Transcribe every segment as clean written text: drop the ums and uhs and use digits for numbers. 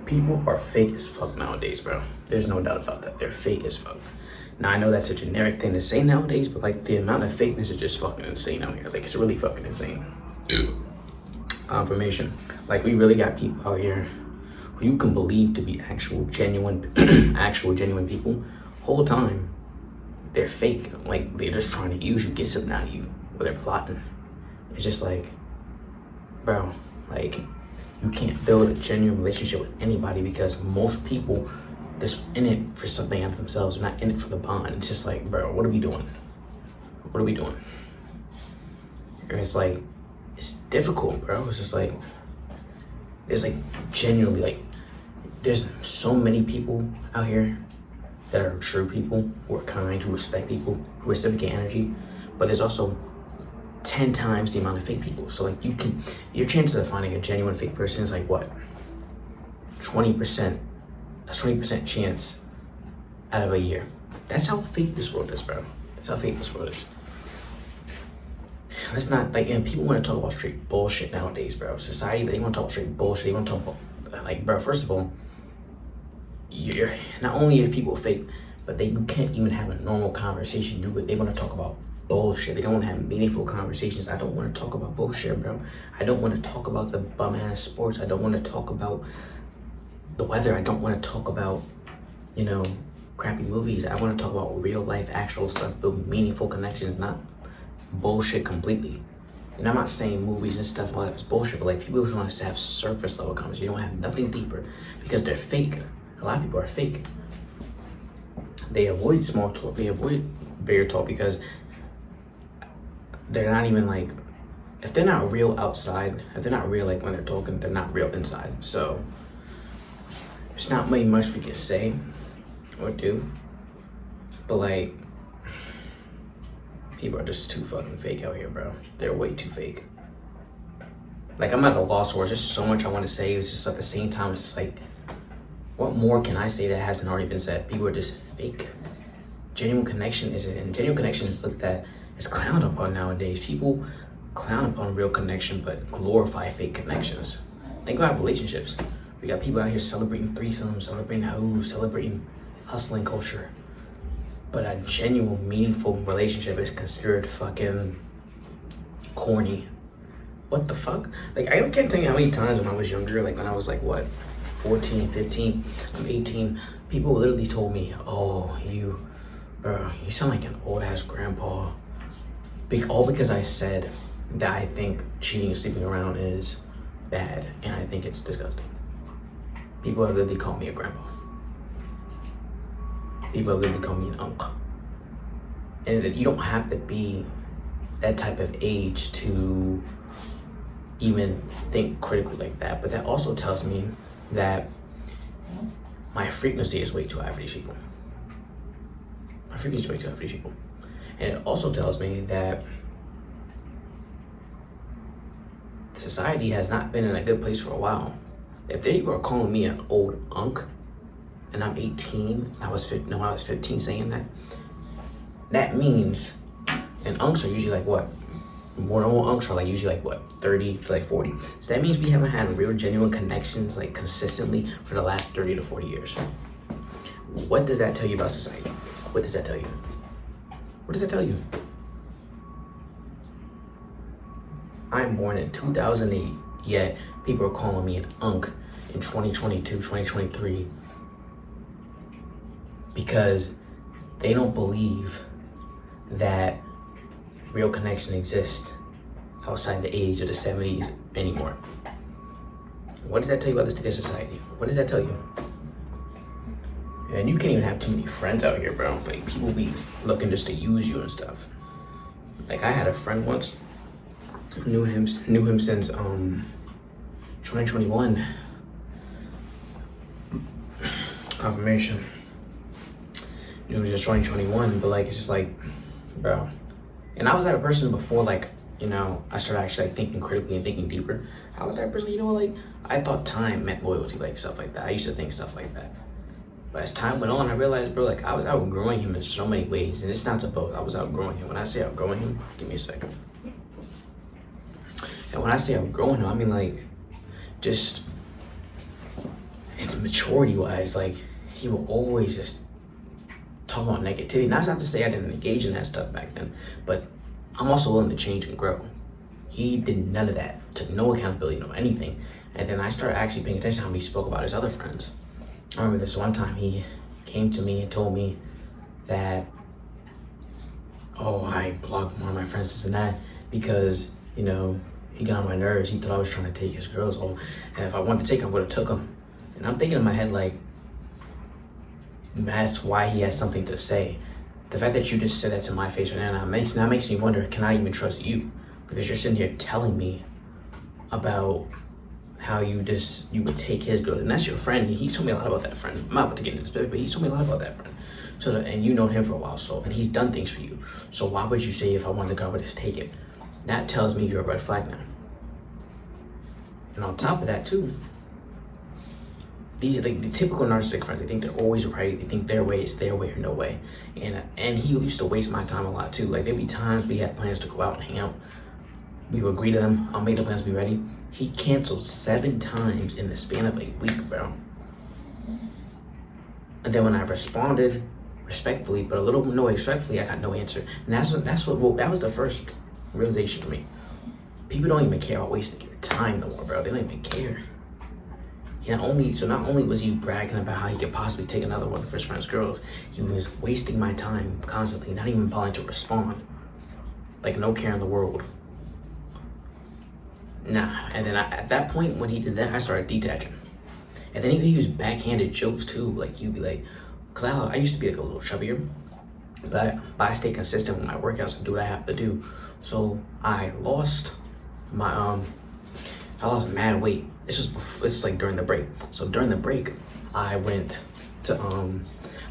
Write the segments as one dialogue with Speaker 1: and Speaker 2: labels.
Speaker 1: People are fake as fuck nowadays, bro. There's no doubt about that. They're fake as fuck. Now, I know that's a generic thing to say nowadays, but like the amount of fakeness is just fucking insane out here. Like, it's really fucking insane. Confirmation. Like, we really got people out here who you can believe to be actual genuine, actual genuine people. Whole time, they're fake. Like, they're just trying to use you, get something out of you, but they're plotting. It's just like, bro, like, you can't build a genuine relationship with anybody because most people that's in it for something out of themselves. They're not in it for the bond. It's just like, bro, what are we doing? What are we doing? And it's like, it's difficult, bro. It's just like, there's like genuinely like, there's so many people out here that are true people, who are kind, who respect people, who reciprocate energy, but there's also 10 times the amount of fake people. So like your chances of finding a genuine fake person is like what? 20%. That's 20% chance out of a year. That's how fake this world is, bro. That's how fake this world is. Let's not, like, and people want to talk about straight bullshit nowadays, bro. Society, they want to talk about straight bullshit. They want to talk about, like, bro, first of all, you're, not only are people fake, but you can't even have a normal conversation. They want to talk about bullshit. They don't want to have meaningful conversations. I don't want to talk about bullshit, bro. I don't want to talk about the bum ass sports. I don't want to talk about the weather. I don't want to talk about, you know, crappy movies. I want to talk about real life, actual stuff, build meaningful connections, not bullshit completely. And I'm not saying movies and stuff all that is bullshit, but like people just want to have surface level conversations. You don't have nothing deeper because they're fake. A lot of people are fake. They avoid small talk. They avoid bigger talk because they're not even like, if they're not real outside, if they're not real like when they're talking, they're not real inside. So there's not really much we can say or do, but like, people are just too fucking fake out here, bro. They're way too fake. Like, I'm at a loss for there's just so much I want to say. It's just at the same time, it's just like, what more can I say that hasn't already been said? People are just fake. Genuine connection and genuine connection is looked at, is clowned upon nowadays. People clown upon real connection, but glorify fake connections. Think about relationships. We got people out here celebrating threesomes, celebrating hoes, celebrating hustling culture. But a genuine, meaningful relationship is considered fucking corny. What the fuck? Like, I can't tell you how many times when I was younger, like when I was like, what, 14, 15, I'm 18, people literally told me, oh, you sound like an old ass grandpa. All because I said that I think cheating and sleeping around is bad, and I think it's disgusting. People have literally called me a grandpa. People have literally called me an uncle. And you don't have to be that type of age to even think critically like that. But that also tells me that my frequency is way too high for these people. My frequency is way too high for these people. And it also tells me that society has not been in a good place for a while. If they were calling me an old unk, and I'm 18, I was 15 saying that, that means, and unks are usually like what? More normal unks are like usually like what? 30 to like 40. So that means we haven't had real genuine connections like consistently for the last 30 to 40 years. What does that tell you about society? What does that tell you? What does that tell you? I'm born in 2008, yet people are calling me an unk in 2022, 2023, because they don't believe that real connection exists outside the age of the 70s anymore. What does that tell you about this today's society? What does that tell you? And you can't even have too many friends out here, bro. Like, people be looking just to use you and stuff. Like, I had a friend once, knew him since 2021. Confirmation. Knew him since 2021, but like, it's just like, bro. And I was that person before, like, you know, I started actually like thinking critically and thinking deeper. I was that person, you know, like, I thought time meant loyalty, like stuff like that. I used to think stuff like that. But as time went on, I realized, bro, like, I was outgrowing him in so many ways. And it's not to boast, I was outgrowing him. When I say outgrowing him, give me a second. And when I say outgrowing him, I mean like, just, it's maturity wise, like he will always just talk about negativity. That's not to say I didn't engage in that stuff back then, but I'm also willing to change and grow. He did none of that, took no accountability, no anything. And then I started actually paying attention to how he spoke about his other friends. I remember this one time he came to me and told me that, oh, I blocked one of my friends, this and that, because, you know, he got on my nerves. He thought I was trying to take his girls. Oh, and if I wanted to take him, I would have took him. And I'm thinking in my head, like, that's why he has something to say. The fact that you just said that to my face right now makes me wonder, can I even trust you? Because you're sitting here telling me about how you would take his girl, and that's your friend. He told me a lot about that friend. I'm not about to get into this, but he told me a lot about that friend. So, and you know him for a while, so, and he's done things for you. So why would you say if I wanted to go, I would just take it? That tells me you're a red flag now. And on top of that too, these are like the typical narcissistic friends. They think they're always right. They think their way is their way or no way. And he used to waste my time a lot too. Like there'd be times we had plans to go out and hang out. We would agree to them. I'll make the plans, be ready. He canceled 7 times in the span of a week, bro. And then when I responded respectfully, but a little more respectfully, I got no answer. And that was the first realization for me. People don't even care about wasting your time no more, bro. They don't even care. Not only was he bragging about how he could possibly take another one of his friend's girls, he was wasting my time constantly, not even bothering to respond. Like no care in the world. Nah. And then at that point when he did that, I started detaching. And then he used backhanded jokes too. Like he'd be like, cause I used to be like a little chubbier, but I stay consistent with my workouts and do what I have to do. So I lost mad weight. This is like during the break. So during the break, I went to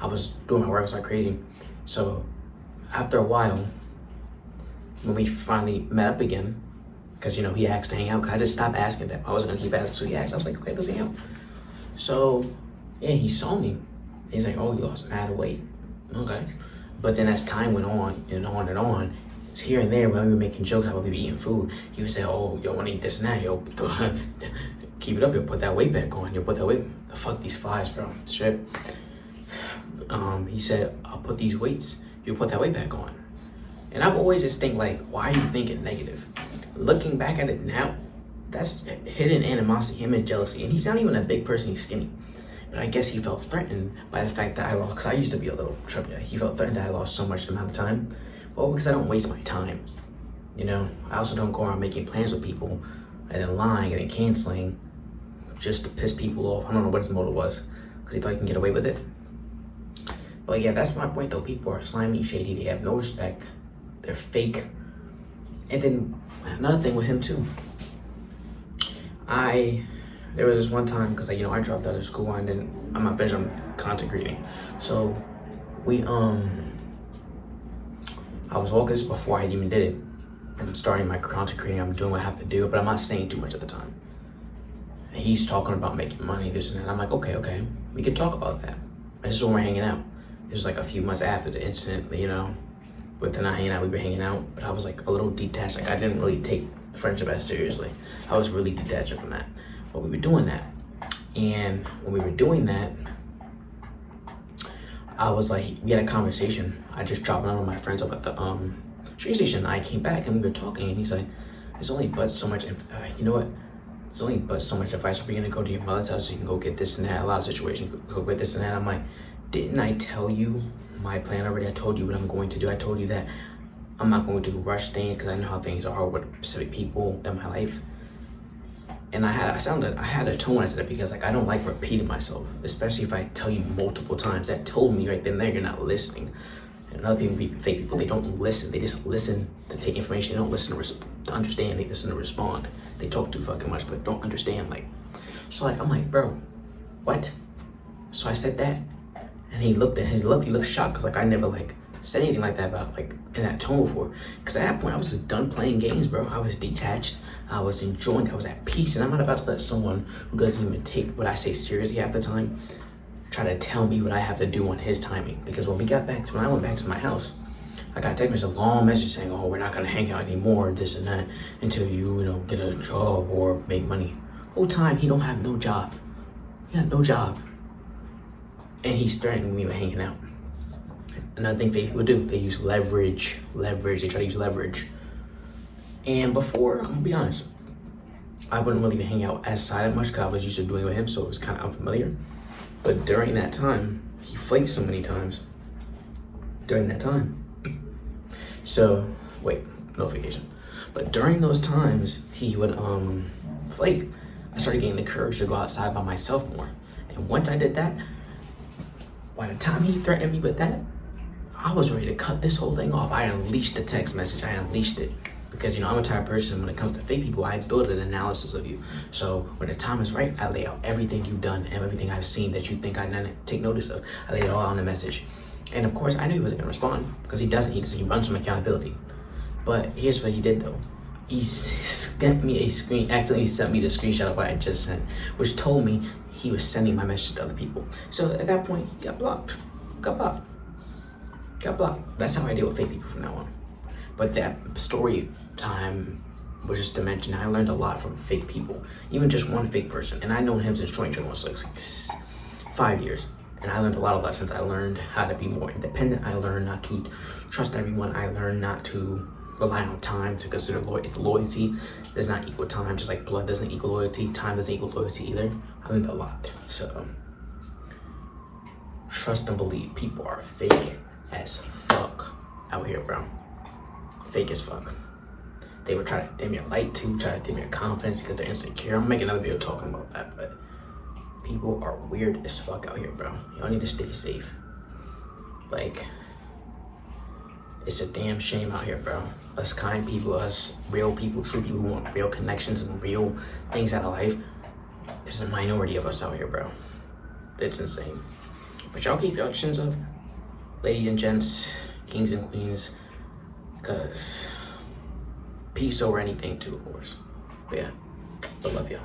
Speaker 1: I was doing my workouts like crazy. So after a while, when we finally met up again, because you know he asked to hang out, cause I just stopped asking that. I wasn't gonna keep asking, so he asked. I was like, okay, let's hang out. So yeah, he saw me. He's like, oh, you lost mad weight. Okay. But then as time went on and on and on, here and there when we were making jokes about we eating food, he would say, oh, you want to eat this and that, yo, keep it up, you'll put that weight back on, you'll put that weight, the fuck these flies, bro, shit. He said, I'll put these weights, you'll put that weight back on. And I've always just think like, why are you thinking negative? Looking back at it now, that's hidden animosity, him and jealousy, and he's not even a big person, he's skinny. But I guess he felt threatened by the fact that I lost, because I used to be a little chubby, he felt threatened that I lost so much amount of time. Well, because I don't waste my time, you know? I also don't go around making plans with people and then lying and then canceling just to piss people off. I don't know what his motive was, because he thought he can get away with it. But yeah, that's my point though. People are slimy, shady, they have no respect, they're fake. And then another thing with him too, there was this one time, because I dropped out of school and then I'm not finished on content creating. So I was all this before I even did it. I'm starting my content creating, I'm doing what I have to do, but I'm not saying too much at the time. And he's talking about making money, this and that. I'm like, okay, we can talk about that. And this is when we're hanging out. It was like a few months after the incident, but then not hanging out, we were hanging out, but I was like a little detached. Like I didn't really take the friendship as seriously. I was really detaching from that. But we were doing that. And when we were doing that, I was like, we had a conversation. I just dropped one of my friends off at the train station. I came back and we were talking, and he's like, there's only but so much, there's only but so much advice. Are we gonna go to your mother's house so you can go get this and that? A lot of situations, go get this and that. I'm like, didn't I tell you my plan already? I told you what I'm going to do. I told you that I'm not going to rush things because I know how things are with specific people in my life. And I had a tone when I said it, because like I don't like repeating myself, especially if I tell you multiple times. That told me right then and there you're not listening. And another thing with fake people, they don't listen. They just listen to take information. They don't listen to understand. They listen to respond. They talk too fucking much, but don't understand. So I'm like, bro, what? So I said that, and he looked shocked, because I never said anything like that about in that tone before. Because at that point I was just done playing games, bro. I was detached. I was enjoying. I was at peace, and I'm not about to let someone who doesn't even take what I say seriously half the time try to tell me what I have to do on his timing. Because when I went back to my house, I got a text message, a long message saying, oh, we're not gonna hang out anymore, this and that, until you get a job or make money. Whole time he don't have no job. He got no job. And he's threatening me with hanging out. Another thing fake people do, they use leverage. They try to use leverage. And before, I'm gonna be honest, I wouldn't really hang out outside much because I was used to doing it with him, so it was kind of unfamiliar. But during that time, he flaked so many times. During that time. So, wait, notification. But during those times, he would flake. I started getting the courage to go outside by myself more. And once I did that, by the time he threatened me with that, I was ready to cut this whole thing off. I unleashed the text message. I unleashed it. Because, I'm a type of person, when it comes to fake people, I build an analysis of you. So when the time is right, I lay out everything you've done and everything I've seen that you think I didn't take notice of. I lay it all on the message. And of course, I knew he wasn't going to respond because he doesn't. He runs from accountability. But here's what he did, though. He sent me accidentally sent me the screenshot of what I just sent, which told me he was sending my message to other people. So at that point, he got blocked. Got blocked. That's how I deal with fake people from now on. But that story time was just to mention I learned a lot from fake people, even just one fake person. And I known him since joining almost like 5 years. And I learned a lot of lessons. I learned how to be more independent. I learned not to trust everyone. I learned not to rely on time to consider loyalty does not equal time, just like blood doesn't equal loyalty. Time doesn't equal loyalty either. I learned a lot. So trust and believe. People are fake as fuck out here, bro. Fake as fuck. They would try to dim your light too, try to dim your confidence because they're insecure. I'm gonna make another video talking about that, but people are weird as fuck out here, bro. Y'all need to stay safe. Like, it's a damn shame out here, bro. Us kind people, us real people, true people who want real connections and real things out of life. There's a minority of us out here, bro. It's insane. But y'all keep your actions up, ladies and gents, kings and queens, because peace over anything too, of course. But yeah, I love y'all.